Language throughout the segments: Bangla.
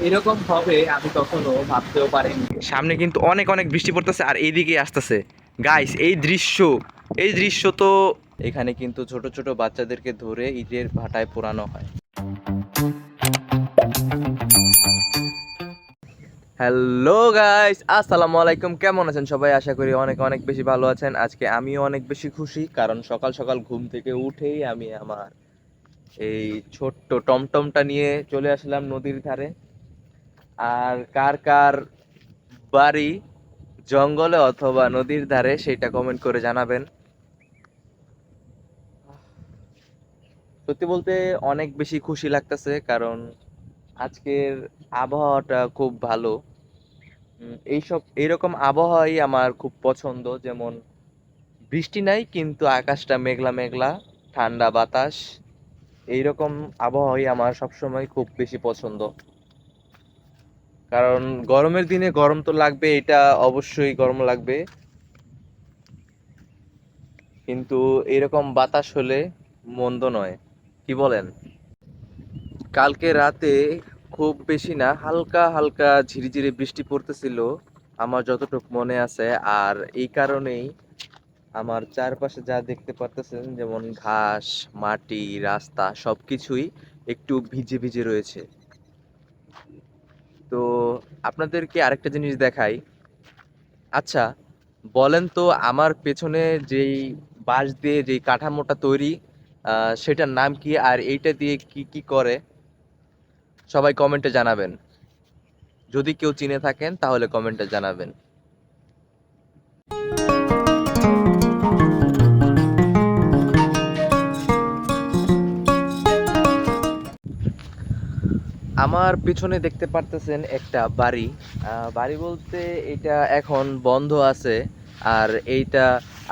এরকম হবে আমি কখনো ভাবতেও পারিনি। সামনে কিন্তু অনেক অনেক বৃষ্টি পড়তেছে আর এইদিকে আসতেছে। গাইস, এই দৃশ্য তো এখানে কিন্তু ছোট ছোট বাচ্চাদেরকে ধরে ইটের ভাটায় পোড়ানো হয়। হ্যালো গাইস, আসসালামু আলাইকুম। কেমন আছেন সবাই? আশা করি অনেক অনেক বেশি ভালো আছেন। আজকে আমিও অনেক বেশি খুশি, কারণ সকাল সকাল ঘুম থেকে উঠেই আমি আমার এই ছোট্ট টমটমটা নিয়ে চলে আসলাম নদীর ধারে। আর কার কার বাড়ি জঙ্গলে অথবা নদীর ধারে সেটা কমেন্ট করে জানাবেন। সত্যি বলতে অনেক বেশি খুশি লাগতেছে, কারণ আজকের আবহাওয়াটা খুব ভালো। এইরকম আবহাওয়াই আমার খুব পছন্দ। যেমন বৃষ্টি নাই কিন্তু আকাশটা মেঘলা মেঘলা, ঠান্ডা বাতাস, এইরকম আবহাওয়াই আমার সবসময় খুব বেশি পছন্দ। কারণ গরমের দিনে গরম তো লাগবে, এটা অবশ্যই গরম লাগবে, কিন্তু এরকম বাতাস হলে মন্দ নয়, কি বলেন? কালকে রাতে খুব বেশি না, হালকা হালকা ঝিরিঝিরি বৃষ্টি পড়তেছিল আমার যতটুকু মনে আছে। আর এই কারণেই আমার চারপাশে যা দেখতে পারতেছেন, যেমন ঘাস, মাটি, রাস্তা, সবকিছুই একটু ভিজে ভিজে রয়েছে। তো আপনাদেরকে আরেকটা জিনিস দেখাই। আচ্ছা, বলেন তো, আমার পেছনে যেই বাঁশ দিয়ে যেই কাঠামোটা তৈরি, সেটার নাম কি, আর এইটা দিয়ে কি কি করে? সবাই কমেন্টে জানাবেন। যদি কেউ চিনে থাকেন তাহলে কমেন্টে জানাবেন। আমার পিছনে দেখতে পারতেছেন একটা বাড়ি। বাড়ি বলতে এটা এখন বন্ধ আছে। আর এইটা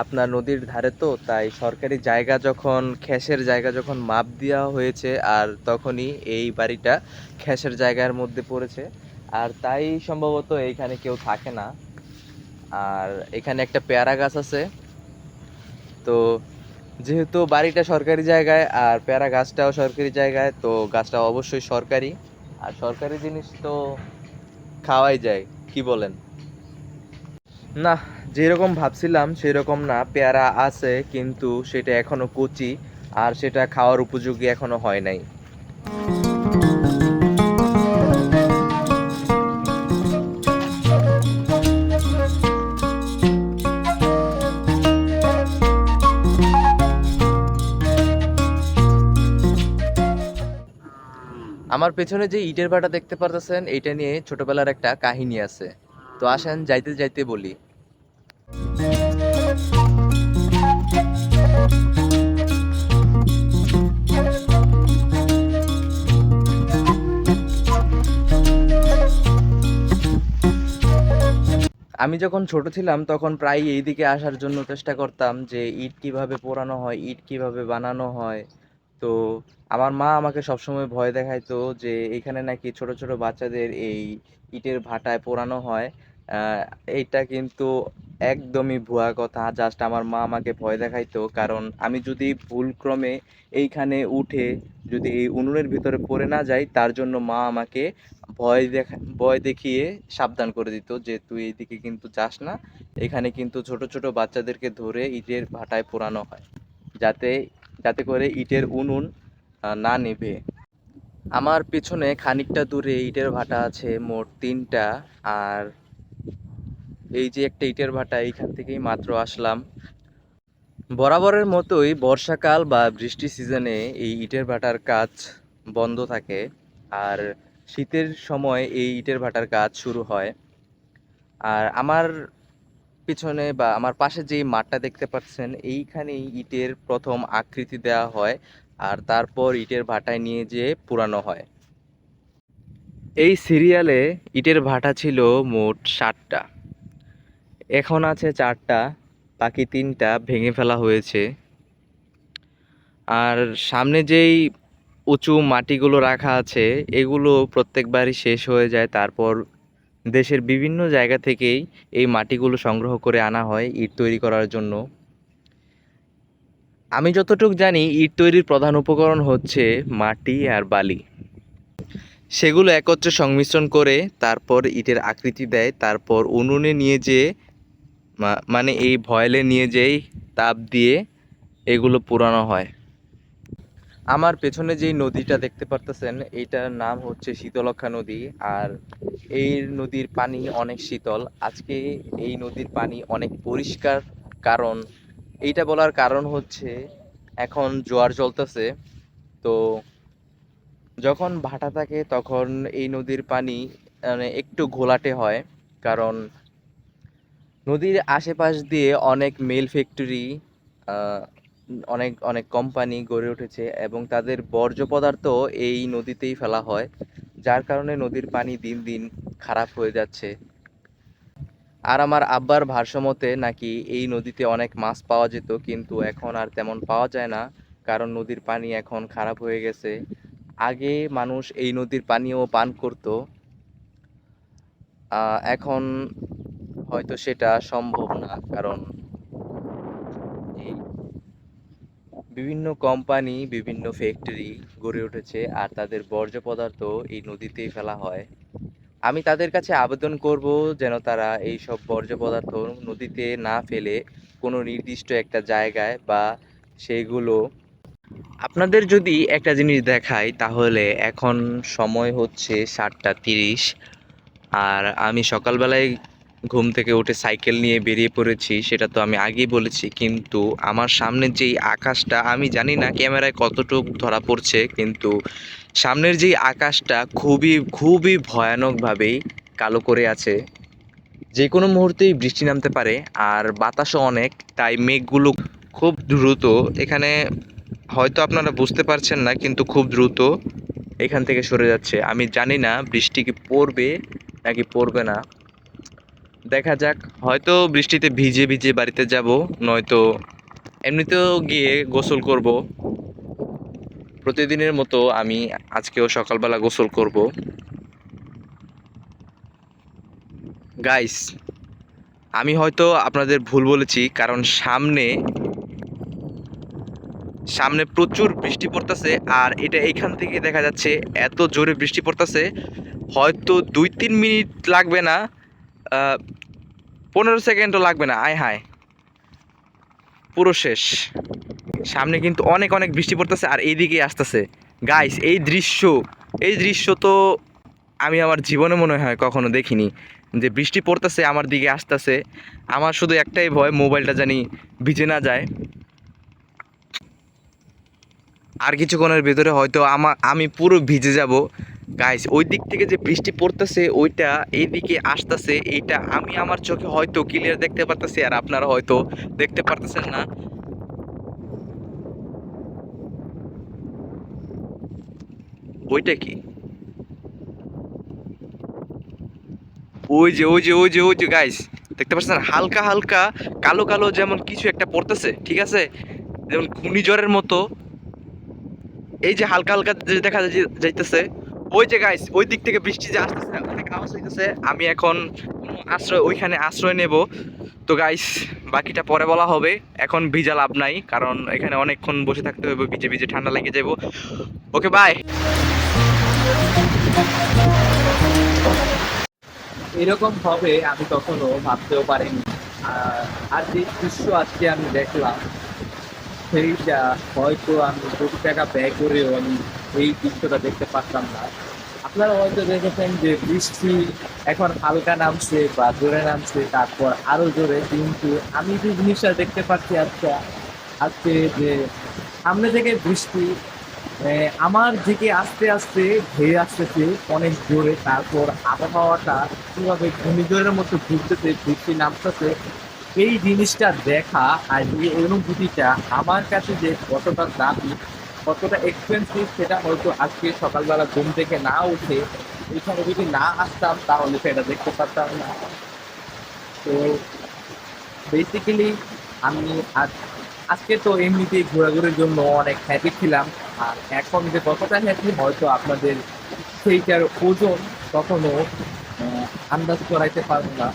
আপনার নদীর ধারে, তো তাই সরকারি জায়গা যখন, খ্যাসের জায়গা যখন মাপ দেওয়া হয়েছে, আর তখনই এই বাড়িটা খ্যাসের জায়গার মধ্যে পড়েছে। আর তাই সম্ভবত এইখানে কেউ থাকে না। আর এখানে একটা পেয়ারা গাছ আছে। তো যেহেতু বাড়িটা সরকারি জায়গায় আর পেয়ারা গাছটাও সরকারি জায়গায়, তো গাছটা অবশ্যই সরকারি। আর সরকারি জিনিস তো খাওয়াই যায়, কি বলেন? না, যেরকম ভাবছিলাম সেরকম না, পেয়ারা আছে কিন্তু সেটা এখনো কচি, আর সেটা খাওয়ার উপযোগী এখনো হয় নাই। আমার পেছনে যে ইটের ভাটা দেখতে পারতেছেন, এইটা নিয়ে ছোটবেলার একটা কাহিনী আছে। তো আসেন যাইতে যাইতে বলি। আমি যখন ছোট ছিলাম তখন প্রায় এইদিকে আসার জন্য চেষ্টা করতাম, যে ইট কিভাবে পোড়ানো হয়, ইট কিভাবে বানানো হয়। তো আমার মা আমাকে সবসময় ভয় দেখাইতো যে এখানে নাকি ছোট ছোট বাচ্চাদের এই ইটের ভাটায় পোড়ানো হয়। আহ, এইটা কিন্তু একদমই ভুয়া কথা। জাস্ট আমার মা আমাকে ভয় দেখাইতো, কারণ আমি যদি ভুলক্রমে এইখানে উঠে যদি এই উনুনের ভিতরে পড়ে না যাই, তার জন্য মা আমাকে ভয় দেখিয়ে সাবধান করে দিত যে তুই এইদিকে কিন্তু যাস না, এখানে কিন্তু ছোট ছোট বাচ্চাদেরকে ধরে ইটের ভাটায় পোড়ানো হয়, যাতে যাতে করে ইটের উনুন না নিভে। আমার পিছনে খানিকটা দূরে ইটের ভাটা আছে মোট তিনটা। আর এই যে একটা ইটের ভাটা, এইখান থেকেই মাত্র আসলাম। বরাবরের মতোই বর্ষাকাল বা বৃষ্টি সিজনে এই ইটের ভাটার কাজ বন্ধ থাকে। আর শীতের সময় এই ইটের ভাটার কাজ শুরু হয়। আর আমার পিছনে বা আমার পাশে যেই মাঠটা দেখতে পাচ্ছেন, এইখানেই ইটের প্রথম আকৃতি দেওয়া হয়, আর তারপর ইটের ভাটায় নিয়ে যেয়ে পোড়ানো হয়। এই সিরিয়ালে ইটের ভাটা ছিল মোট 7টা, এখন আছে 4টা, বাকি 3টা ভেঙে ফেলা হয়েছে। আর সামনে যেই উঁচু মাটিগুলো রাখা আছে, এগুলো প্রত্যেকবারই শেষ হয়ে যায়। তারপর দেশের বিভিন্ন জায়গা থেকেই এই মাটিগুলো সংগ্রহ করে আনা হয় ইট তৈরি করার জন্য। আমি যতটুকু জানি, ইট তৈরির প্রধান উপকরণ হচ্ছে মাটি আর বালি। সেগুলো একত্রে সংমিশ্রণ করে তারপর ইটের আকৃতি দেয়, তারপর উনুনে নিয়ে যেয়ে মানে এই ভয়েলে নিয়ে যেই তাপ দিয়ে এগুলো পোড়ানো হয়। আমার পেছনে যেই নদীটা দেখতে পারতেছেন এইটার নাম হচ্ছে শীতলক্ষ্যা নদী। আর এই নদীর পানি অনেক শীতল। আজকে এই নদীর পানি অনেক পরিষ্কার। কারণ এইটা বলার কারণ হচ্ছে এখন জোয়ার চলতেছে। তো যখন ভাটা থাকে তখন এই নদীর পানি মানে একটু ঘোলাটে হয়। কারণ নদীর আশেপাশ দিয়ে অনেক মিল ফ্যাক্টরি, অনেক অনেক কোম্পানি গড়ে উঠেছে এবং তাদের বর্জ্য পদার্থ এই নদীতেই ফেলা হয়, যার কারণে নদীর পানি দিন দিন খারাপ হয়ে যাচ্ছে। আর আমার আব্বার ভাষ্যমতে নাকি এই নদীতে অনেক মাছ পাওয়া যেত, কিন্তু এখন আর তেমন পাওয়া যায় না, কারণ নদীর পানি এখন খারাপ হয়ে গেছে। আগে মানুষ এই নদীর পানিও পান করত, এখন হয়তো সেটা সম্ভব না। কারণ এই বিভিন্ন কোম্পানি, বিভিন্ন ফ্যাক্টরি গড়ে উঠেছে আর তাদের বর্জ্য পদার্থ এই নদীতেই ফেলা হয়। আমি তাদের কাছে আবেদন করব যেন তারা এই সব বর্জ্য পদার্থ নদীতে না ফেলে কোনো নির্দিষ্ট একটা জায়গায় বা সেইগুলো, আপনাদের যদি একটা জিনিস দেখাই তাহলে এখন সময় হচ্ছে 7টা 30। আর আমি সকালবেলায় ঘুম থেকে উঠে সাইকেল নিয়ে বেরিয়ে পড়েছি, সেটা তো আমি আগেই বলেছি। কিন্তু আমার সামনের যেই আকাশটা, আমি জানি না ক্যামেরায় কতটুকু ধরা পড়ছে, কিন্তু সামনের যেই আকাশটা খুবই খুবই ভয়ানকভাবেই কালো করে আছে। যে কোনো মুহূর্তেই বৃষ্টি নামতে পারে। আর বাতাসও অনেক, তাই মেঘগুলো খুব দ্রুত এখানে, হয়তো আপনারা বুঝতে পারছেন না, কিন্তু খুব দ্রুত এখান থেকে সরে যাচ্ছে। আমি জানি না বৃষ্টি কি পড়বে নাকি পড়বে না, দেখা যাক। হয়তো বৃষ্টিতে ভিজে ভিজে বাড়িতে যাব, নয়তো এমনিতেও গিয়ে গোসল করব। প্রতিদিনের মতো আমি আজকেও সকালবেলা গোসল করব। গাইস, আমি হয়তো আপনাদের ভুল বলেছি, কারণ সামনে সামনে প্রচুর বৃষ্টি পড়তেছে। আর এটা এইখান থেকে দেখা যাচ্ছে এত জোরে বৃষ্টি পড়তেছে, হয়তো 2-3 মিনিট লাগবে না, 15 সেকেন্ডও লাগবে না। আয় হায়, পুরো শেষ। সামনে কিন্তু অনেক অনেক বৃষ্টি পড়তেছে আর এইদিকে আসতেছে। গাইস, এই দৃশ্য তো আমি আমার জীবনে মনে হয় কখনো দেখিনি, যে বৃষ্টি পড়তেছে আমার দিকে আসতেছে। আমার শুধু একটাই ভয়, মোবাইলটা জানি ভিজে না যায়। আর কিছুক্ষণের ভেতরে হয়তো আমি পুরো ভিজে যাব। গাইস, ওই দিক থেকে যে বৃষ্টি পড়তেছে ওইটা এইদিকে আসতেছে, এইটা আমি আমার চোখে হয়তো ক্লিয়ার দেখতে পারতেছি আর আপনারা হয়তো দেখতে পারতেছেন না। ওইটা কি? ওই যে গাইস, দেখতে পাচ্ছেন হালকা হালকা কালো কালো যেমন কিছু একটা পড়তেছে, ঠিক আছে, যেমন ঘূর্ণিঝড়ের মতো। এই যে হালকা হালকা যে দেখা যাইতেছে, ওই যে গাইস, ওই দিক থেকে বৃষ্টি যে আসতেছে, অনেক আওয়াজ হইতেছে। আমি এখন ওইখানে আশ্রয় নেব। তো গাইস, বাকিটা পরে বলা হবে। এখন ভিজা লাভ নাই, কারণ এখানে অনেকক্ষণ বসে থাকতে হবে, ভিজে ভিজে ঠান্ডা লেগে যাবো। ওকে, বাই। এরকম হবে আমি কখনো ভাবতেও পারিনি। আর যে দৃশ্য আজকে আমি দেখলাম সেইটা হয়তো আমি কোটি টাকা ব্যয় করেও আমি এই দৃশ্যটা দেখতে পারতাম না। আপনারা হয়তো দেখেছেন যে বৃষ্টি এখন হালকা নামছে বা জোরে নামছে, তারপর আরো জোরে, কিন্তু আমি যে জিনিসটা দেখতে পাচ্ছি আজকে আজকে যে সামনে থেকে বৃষ্টি আমার দিকে আস্তে আস্তে ধেয়ে আসতেছে অনেক জোরে। তারপর আবহাওয়াটা কিভাবে ঘূর্ণিঝড়ের মতো ঘুরতেছে, বৃষ্টি নামতেছে, এই জিনিসটা দেখা আর এই অনুভূতিটা আমার কাছে যে কতটা দামি, কতটা এক্সপেন্সিভ, সেটা হয়তো আজকে সকালবেলা ঘুম থেকে না উঠে এখানে যদি না আসতাম তাহলে সেটা দেখতে পারতাম না। তো বেসিক্যালি আমি আজ আজকে তো এমনিতেই ঘোরাঘুরির জন্য অনেক হ্যাপি ছিলাম। আর এখন যে কতটা হ্যাপি হয়তো আপনাদের সেইটার ওজন কখনো আন্দাজ করাইতে পারবো না।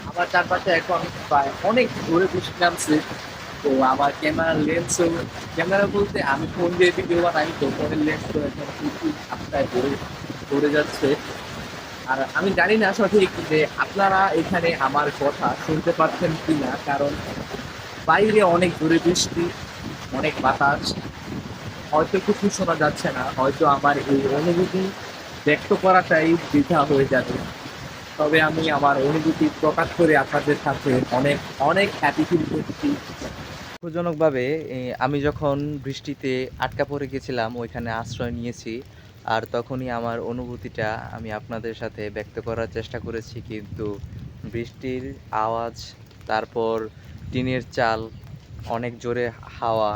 আমার চারপাশে এখন প্রায় অনেক জোরে বৃষ্টি নামছে। তো আমার ক্যামেরা বলতে আমি ফোন দিয়ে ভিডিও বানাই, তো ফোনের লেন্স তো এখন প্রচুর মাত্রায় পড়ে যাচ্ছে। আর আমি জানি না সঠিক যে আপনারা এখানে আমার কথা শুনতে পাচ্ছেন কিনা, কারণ বাইরে অনেক জোরে বৃষ্টি, অনেক বাতাস, হয়তো কিছু শোনা যাচ্ছে না, হয়তো আমার এই অনুভূতি ব্যক্ত করাটাই বৃথা হয়ে যাবে। তবে আমি আমার অনুভূতি প্রকাশ করে আপনাদের সাথে অনেক অনেক হ্যাপি ফিল করছি। দুঃখজনকভাবে আমি যখন বৃষ্টিতে আটকা পড়ে গেছিলাম ওইখানে আশ্রয় নিয়েছি, আর তখনই আমার অনুভূতিটা আমি আপনাদের সাথে ব্যক্ত করার চেষ্টা করেছি, কিন্তু বৃষ্টির আওয়াজ, তারপর টিনের চাল, অনেক জোরে হাওয়া,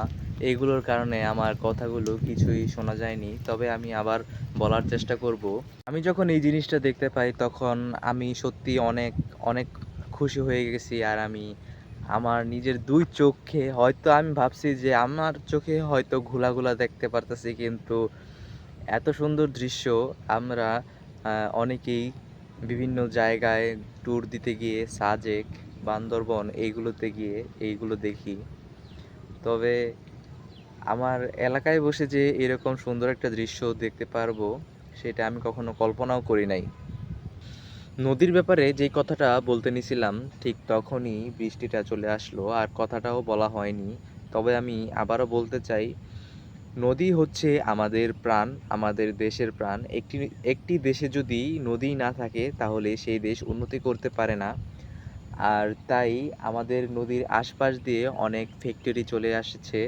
এইগুলোর কারণে আমার কথাগুলো কিছুই শোনা যায়নি। তবে আমি আবার বলার চেষ্টা করব। আমি যখন এই জিনিসটা দেখতে পাই তখন আমি সত্যি অনেক অনেক খুশি হয়ে গেছি। আর আমি আমার নিজের দুই চোখে হয়তো আমি ভাবছি যে আমার চোখে হয়তো ঘোলা ঘোলা দেখতে পারতেছি, কিন্তু এত সুন্দর দৃশ্য আমরা অনেকেই বিভিন্ন জায়গায় ট্যুর দিতে গিয়ে সাজেক, বান্দরবন এইগুলোতে গিয়ে এইগুলো দেখি। তবে আমার এলাকায় বসে যে এরকম সুন্দর একটা দৃশ্য দেখতে পারবো সেটা আমি কখনো কল্পনাও করি নাই। নদীর ব্যাপারে যেই কথাটা বলতে নিছিলাম ঠিক তখনই বৃষ্টিটা চলে আসলো, আর কথাটাও বলা হয়নি। তবে আমি আবারও বলতে চাই, নদী হচ্ছে আমাদের প্রাণ, আমাদের দেশের প্রাণ। একটি একটি দেশে যদি নদী না থাকে তাহলে সেই দেশ উন্নতি করতে পারে না। আর তাই আমাদের নদীর আশপাশ দিয়ে অনেক ফ্যাক্টরি চলে আসছে,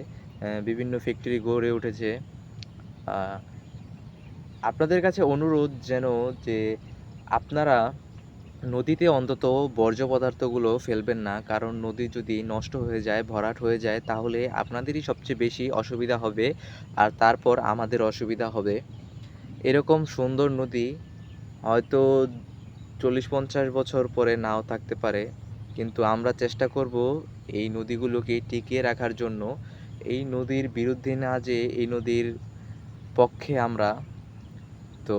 বিভিন্ন ফ্যাক্টরি গড়ে উঠেছে। আহ, আপনাদের কাছে অনুরোধ যেন যে আপনারা নদীতে অন্তত বর্জ্য পদার্থগুলো ফেলবেন না, কারণ নদী যদি নষ্ট হয়ে যায়, ভরাট হয়ে যায়, তাহলে আপনাদেরই সবচেয়ে বেশি অসুবিধা হবে, আর তারপর আমাদের অসুবিধা হবে। এরকম সুন্দর নদী হয়তো 40-50 বছর পরে নাও থাকতে পারে, কিন্তু আমরা চেষ্টা করব এই নদীগুলোকে টিকিয়ে রাখার জন্য। এই নদীর বিরুদ্ধে না, যে এই নদীর পক্ষে আমরা। তো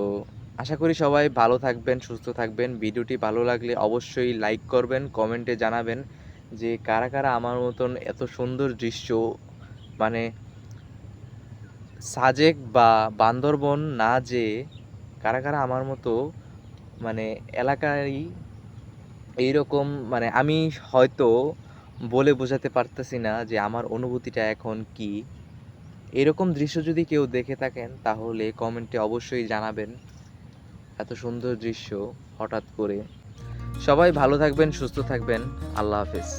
আশা করি সবাই ভালো থাকবেন, সুস্থ থাকবেন। ভিডিওটি ভালো লাগলে অবশ্যই লাইক করবেন, কমেন্টে জানাবেন যে কারা কারা আমার মতন এত সুন্দর দৃশ্য, মানে সাজেক বা বান্দরবন না যেয়ে কারা কারা আমার মতো মানে এলাকায় এইরকম, মানে আমি হয়তো বলে বোঝাতে পারতেছি না যে আমার অনুভূতিটা এখন কি। এরকম দৃশ্য যদি কেউ দেখে থাকেন তাহলে কমেন্টে অবশ্যই জানাবেন। এত সুন্দর দৃশ্য হঠাৎ করে। সবাই ভালো থাকবেন, সুস্থ থাকবেন। আল্লাহ হাফেজ।